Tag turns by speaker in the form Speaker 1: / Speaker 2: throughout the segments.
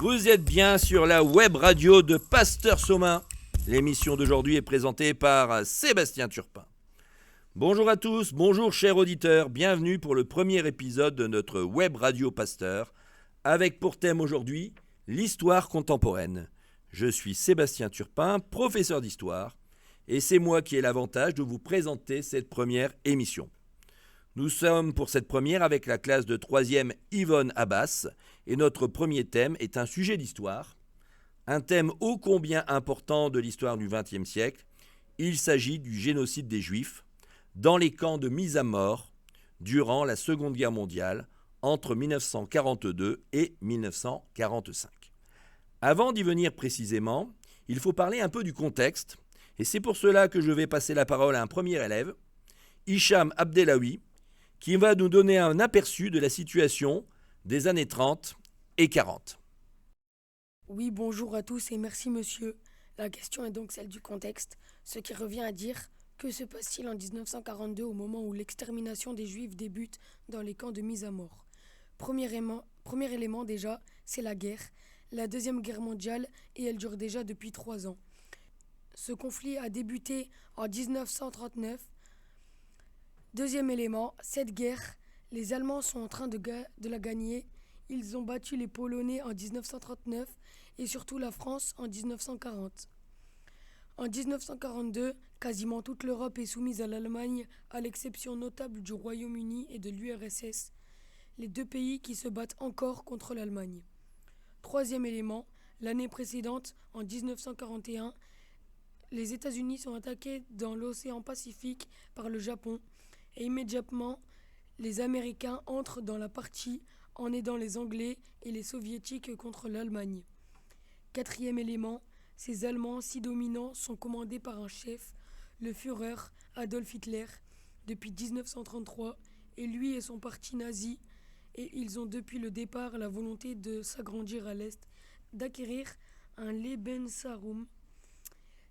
Speaker 1: Vous êtes bien sur la web radio de Pasteur Somain. L'émission d'aujourd'hui est présentée par Sébastien Turpin. Bonjour à tous, bonjour chers auditeurs, bienvenue pour le premier épisode de notre web radio Pasteur, avec pour thème aujourd'hui l'histoire contemporaine. Je suis Sébastien Turpin, professeur d'histoire, et c'est moi qui ai l'avantage de vous présenter cette première émission. Nous sommes pour cette première avec la classe de 3e Yvonne Abbas, et notre premier thème est un sujet d'histoire, un thème ô combien important de l'histoire du XXe siècle. Il s'agit du génocide des Juifs dans les camps de mise à mort durant la Seconde Guerre mondiale entre 1942 et 1945. Avant d'y venir précisément, il faut parler un peu du contexte, et c'est pour cela que je vais passer la parole à un premier élève, Hicham Abdellaoui, qui va nous donner un aperçu de la situation des années 30 et 40.
Speaker 2: Oui, bonjour à tous et merci monsieur. La question est donc celle du contexte, ce qui revient à dire que se passe-t-il en 1942 au moment où l'extermination des Juifs débute dans les camps de mise à mort. Premier élément déjà, c'est la guerre, la Deuxième Guerre mondiale, et elle dure déjà depuis 3 ans. Ce conflit a débuté en 1939. Deuxième élément, cette guerre, les Allemands sont en train de la gagner. Ils ont battu les Polonais en 1939 et surtout la France en 1940. En 1942, quasiment toute l'Europe est soumise à l'Allemagne, à l'exception notable du Royaume-Uni et de l'URSS, les deux pays qui se battent encore contre l'Allemagne. Troisième élément, l'année précédente, en 1941, les États-Unis sont attaqués dans l'océan Pacifique par le Japon et immédiatement, les Américains entrent dans la partie en aidant les Anglais et les Soviétiques contre l'Allemagne. Quatrième élément, ces Allemands si dominants sont commandés par un chef, le Führer Adolf Hitler, depuis 1933, et lui et son parti nazi, et ils ont depuis le départ la volonté de s'agrandir à l'Est, d'acquérir un Lebensraum,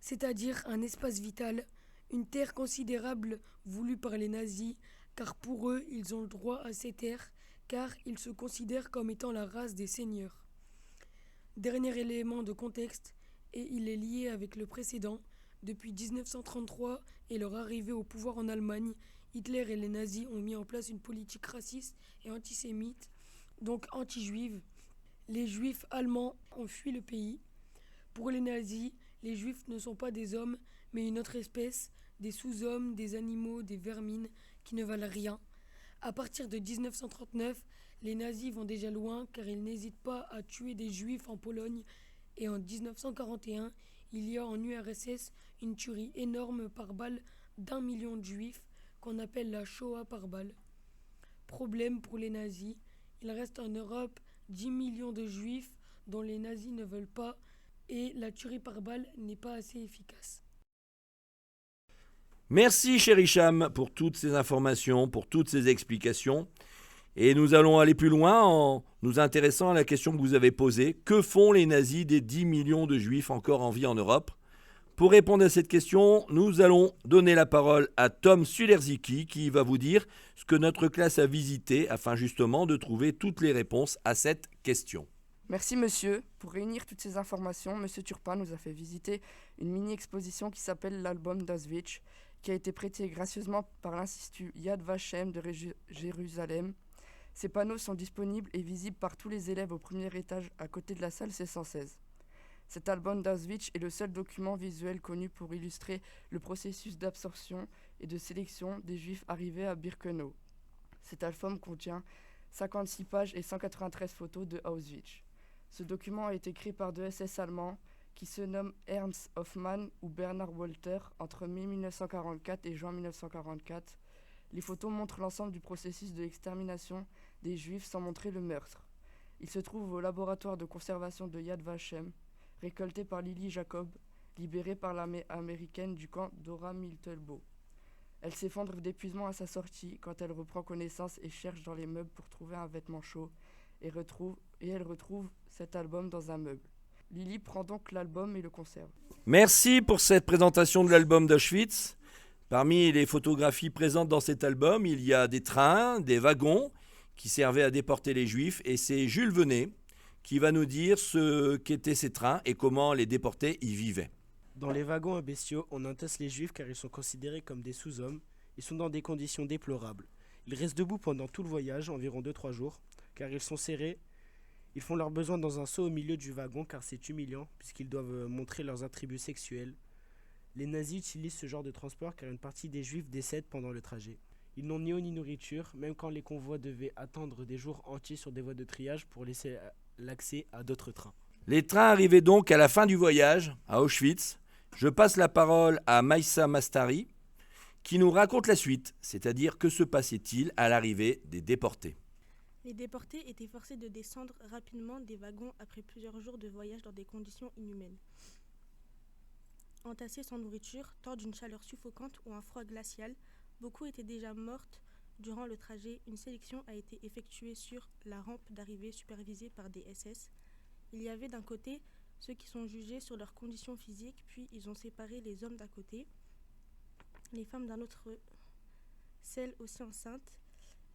Speaker 2: c'est-à-dire un espace vital, une terre considérable voulue par les nazis, car pour eux, ils ont le droit à ces terres, car ils se considèrent comme étant la race des seigneurs. Dernier élément de contexte, et il est lié avec le précédent, depuis 1933 et leur arrivée au pouvoir en Allemagne, Hitler et les nazis ont mis en place une politique raciste et antisémite, donc anti-juive. Les juifs allemands ont fui le pays. Pour les nazis, les juifs ne sont pas des hommes, mais une autre espèce, des sous-hommes, des animaux, des vermines, qui ne valent rien. À partir de 1939, les nazis vont déjà loin car ils n'hésitent pas à tuer des juifs en Pologne et en 1941, il y a en URSS une tuerie énorme par balle d'1 million de juifs qu'on appelle la Shoah par balle. Problème pour les nazis, il reste en Europe 10 millions de juifs dont les nazis ne veulent pas et la tuerie par balle n'est pas assez efficace.
Speaker 1: Merci cher Hicham pour toutes ces informations, pour toutes ces explications. Et nous allons aller plus loin en nous intéressant à la question que vous avez posée. Que font les nazis des 10 millions de juifs encore en vie en Europe ? Pour répondre à cette question, nous allons donner la parole à Tom Sulerzicki qui va vous dire ce que notre classe a visité afin justement de trouver toutes les réponses à cette question.
Speaker 3: Merci monsieur. Pour réunir toutes ces informations, monsieur Turpin nous a fait visiter une mini-exposition qui s'appelle l'album d'Auschwitz, qui a été prêté gracieusement par l'Institut Yad Vashem de Jérusalem. Ces panneaux sont disponibles et visibles par tous les élèves au premier étage à côté de la salle C116. Cet album d'Auschwitz est le seul document visuel connu pour illustrer le processus d'absorption et de sélection des Juifs arrivés à Birkenau. Cet album contient 56 pages et 193 photos de Auschwitz. Ce document a été créé par deux SS allemands qui se nomment Ernst Hoffmann ou Bernhard Walter entre mai 1944 et juin 1944. Les photos montrent l'ensemble du processus de l'extermination des Juifs sans montrer le meurtre. Il se trouve au laboratoire de conservation de Yad Vashem, récolté par Lily Jacob, libérée par l'armée américaine du camp Dora Miltelbo. Elle s'effondre d'épuisement à sa sortie quand elle reprend connaissance et cherche dans les meubles pour trouver un vêtement chaud et elle retrouve cet album dans un meuble. Lily prend donc l'album et le conserve.
Speaker 1: Merci pour cette présentation de l'album d'Auschwitz. Parmi les photographies présentes dans cet album, il y a des trains, des wagons qui servaient à déporter les Juifs, et c'est Jules Venet qui va nous dire ce qu'étaient ces trains et comment les déportés y vivaient.
Speaker 4: Dans les wagons à bestiaux, on entasse les juifs car ils sont considérés comme des sous-hommes. Ils sont dans des conditions déplorables. Ils restent debout pendant tout le voyage, environ 2-3 jours, car ils sont serrés. Ils font leurs besoins dans un seau au milieu du wagon car c'est humiliant puisqu'ils doivent montrer leurs attributs sexuels. Les nazis utilisent ce genre de transport car une partie des juifs décèdent pendant le trajet. Ils n'ont ni eau ni nourriture, même quand les convois devaient attendre des jours entiers sur des voies de triage pour laisser l'accès à d'autres trains.
Speaker 1: Les trains arrivaient donc à la fin du voyage, à Auschwitz. Je passe la parole à Maïssa Mastari, qui nous raconte la suite, c'est-à-dire que se passait-il à l'arrivée des déportés.
Speaker 5: Les déportés étaient forcés de descendre rapidement des wagons après plusieurs jours de voyage dans des conditions inhumaines. Entassés sans nourriture, torts d'une chaleur suffocante ou un froid glacial, beaucoup étaient déjà mortes durant le trajet. Une sélection a été effectuée sur la rampe d'arrivée supervisée par des SS. Il y avait d'un côté ceux qui sont jugés sur leurs conditions physiques, puis ils ont séparé les hommes d'un côté, les femmes d'un autre, celles aussi enceintes,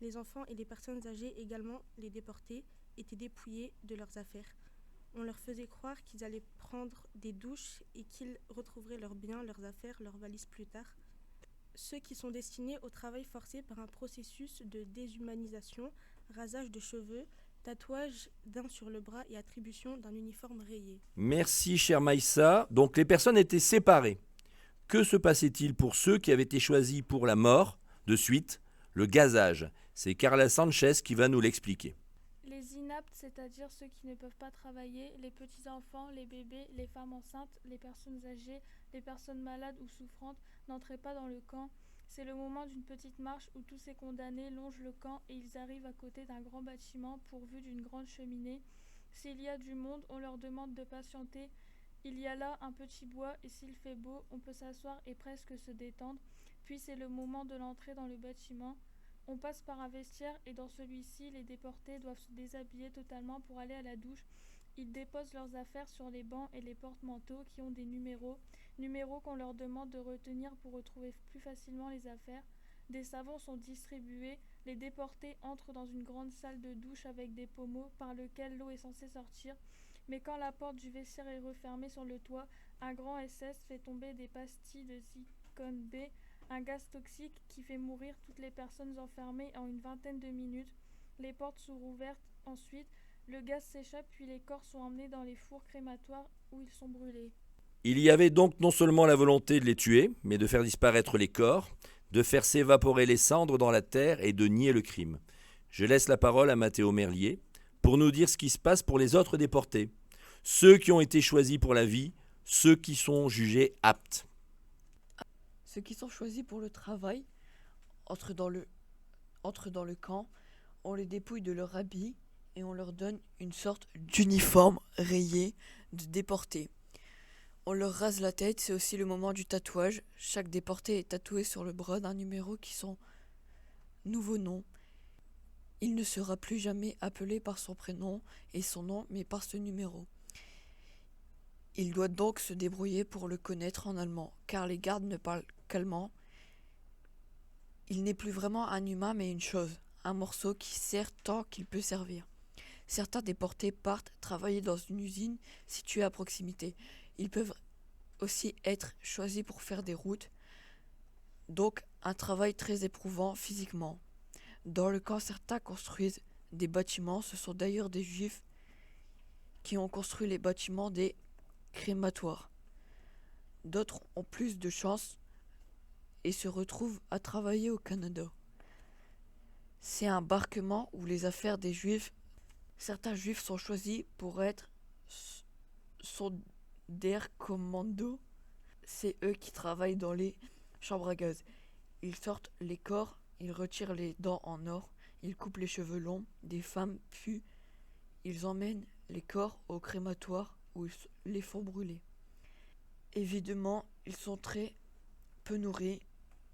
Speaker 5: les enfants et les personnes âgées également. Les déportés étaient dépouillés de leurs affaires. On leur faisait croire qu'ils allaient prendre des douches et qu'ils retrouveraient leurs biens, leurs affaires, leurs valises plus tard. Ceux qui sont destinés au travail forcé par un processus de déshumanisation, rasage de cheveux, tatouage d'un sur le bras et attribution d'un uniforme rayé.
Speaker 1: Merci, chère Maïssa. Donc les personnes étaient séparées. Que se passait-il pour ceux qui avaient été choisis pour la mort? De suite, le gazage. C'est Carla Sanchez qui va nous l'expliquer.
Speaker 6: Les inaptes, c'est-à-dire ceux qui ne peuvent pas travailler, les petits-enfants, les bébés, les femmes enceintes, les personnes âgées, les personnes malades ou souffrantes, n'entraient pas dans le camp. C'est le moment d'une petite marche où tous ces condamnés longent le camp et ils arrivent à côté d'un grand bâtiment pourvu d'une grande cheminée. S'il y a du monde, on leur demande de patienter. Il y a là un petit bois et s'il fait beau, on peut s'asseoir et presque se détendre. Puis c'est le moment de l'entrée dans le bâtiment. On passe par un vestiaire et dans celui-ci, les déportés doivent se déshabiller totalement pour aller à la douche. Ils déposent leurs affaires sur les bancs et les porte-manteaux qui ont des numéros qu'on leur demande de retenir pour retrouver plus facilement les affaires. Des savons sont distribués. Les déportés entrent dans une grande salle de douche avec des pommeaux par lequel l'eau est censée sortir. Mais quand la porte du vestiaire est refermée sur le toit, un grand SS fait tomber des pastilles de Zyklon B, un gaz toxique qui fait mourir toutes les personnes enfermées en une vingtaine de minutes. Les portes sont rouvertes ensuite, le gaz s'échappe puis les corps sont emmenés dans les fours crématoires où ils sont brûlés.
Speaker 1: Il y avait donc non seulement la volonté de les tuer, mais de faire disparaître les corps, de faire s'évaporer les cendres dans la terre et de nier le crime. Je laisse la parole à Mathéo Merlier pour nous dire ce qui se passe pour les autres déportés, ceux qui ont été choisis pour la vie, ceux qui sont jugés aptes.
Speaker 7: Ceux qui sont choisis pour le travail entrent dans le camp, on les dépouille de leur habit et on leur donne une sorte d'uniforme rayé de déportés. On leur rase la tête, c'est aussi le moment du tatouage. Chaque déporté est tatoué sur le bras d'un numéro qui sont nouveaux noms. Il ne sera plus jamais appelé par son prénom et son nom, mais par ce numéro. Il doit donc se débrouiller pour le connaître en allemand, car les gardes ne parlent qu'allemand. Il n'est plus vraiment un humain, mais une chose, un morceau qui sert tant qu'il peut servir. Certains déportés partent travailler dans une usine située à proximité. Ils peuvent aussi être choisis pour faire des routes, donc un travail très éprouvant physiquement. Dans le camp, certains construisent des bâtiments. Ce sont d'ailleurs des juifs qui ont construit les bâtiments des crématoires. D'autres ont plus de chance et se retrouvent à travailler au Canada. C'est un embarquement où les affaires des juifs, certains juifs sont choisis pour être Sonderkommando. C'est eux qui travaillent dans les chambres à gaz. Ils sortent les corps, ils retirent les dents en or, ils coupent les cheveux longs des femmes, puis ils emmènent les corps au crématoire où ils les font brûler. Évidemment, ils sont très peu nourris,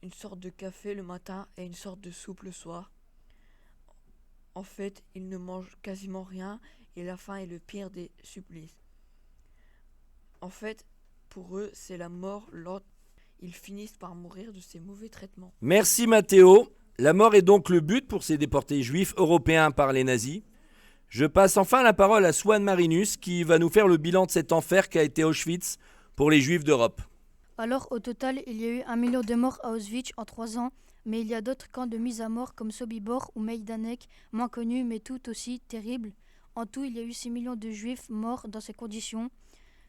Speaker 7: une sorte de café le matin et une sorte de soupe le soir. En fait, ils ne mangent quasiment rien et la faim est le pire des supplices. En fait, pour eux, c'est la mort lente. Ils finissent par mourir de ces mauvais traitements.
Speaker 1: Merci Mathéo. La mort est donc le but pour ces déportés juifs européens par les nazis. Je passe enfin la parole à Swan Marinus qui va nous faire le bilan de cet enfer qu'a été Auschwitz pour les Juifs d'Europe.
Speaker 8: Alors, au total, il y a eu 1 million de morts à Auschwitz en 3 ans, mais il y a d'autres camps de mise à mort comme Sobibor ou Majdanek, moins connus mais tout aussi terribles. En tout, il y a eu 6 millions de Juifs morts dans ces conditions.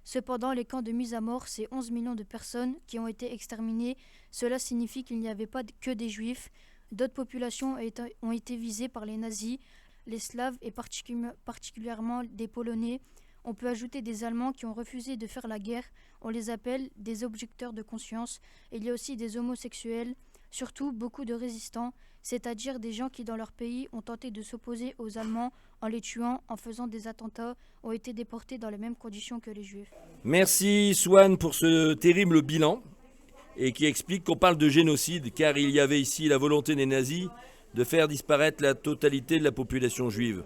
Speaker 8: Cependant, les camps de mise à mort, c'est 11 millions de personnes qui ont été exterminées. Cela signifie qu'il n'y avait pas que des Juifs. D'autres populations ont été visées par les nazis, les Slaves et particulièrement des Polonais. On peut ajouter des Allemands qui ont refusé de faire la guerre. On les appelle des objecteurs de conscience. Et il y a aussi des homosexuels, surtout beaucoup de résistants, c'est-à-dire des gens qui dans leur pays ont tenté de s'opposer aux Allemands en les tuant, en faisant des attentats, ont été déportés dans les mêmes conditions que les Juifs.
Speaker 1: Merci Swan pour ce terrible bilan et qui explique qu'on parle de génocide car il y avait ici la volonté des nazis de faire disparaître la totalité de la population juive.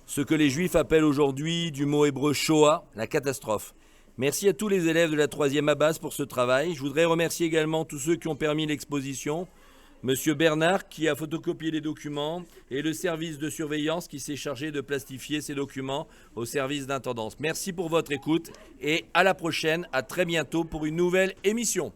Speaker 1: Ce que les Juifs appellent aujourd'hui du mot hébreu Shoah, la catastrophe. Merci à tous les élèves de la 3e Abbas pour ce travail. Je voudrais remercier également tous ceux qui ont permis l'exposition. Monsieur Bernard qui a photocopié les documents et le service de surveillance qui s'est chargé de plastifier ces documents au service d'intendance. Merci pour votre écoute et à la prochaine, à très bientôt pour une nouvelle émission.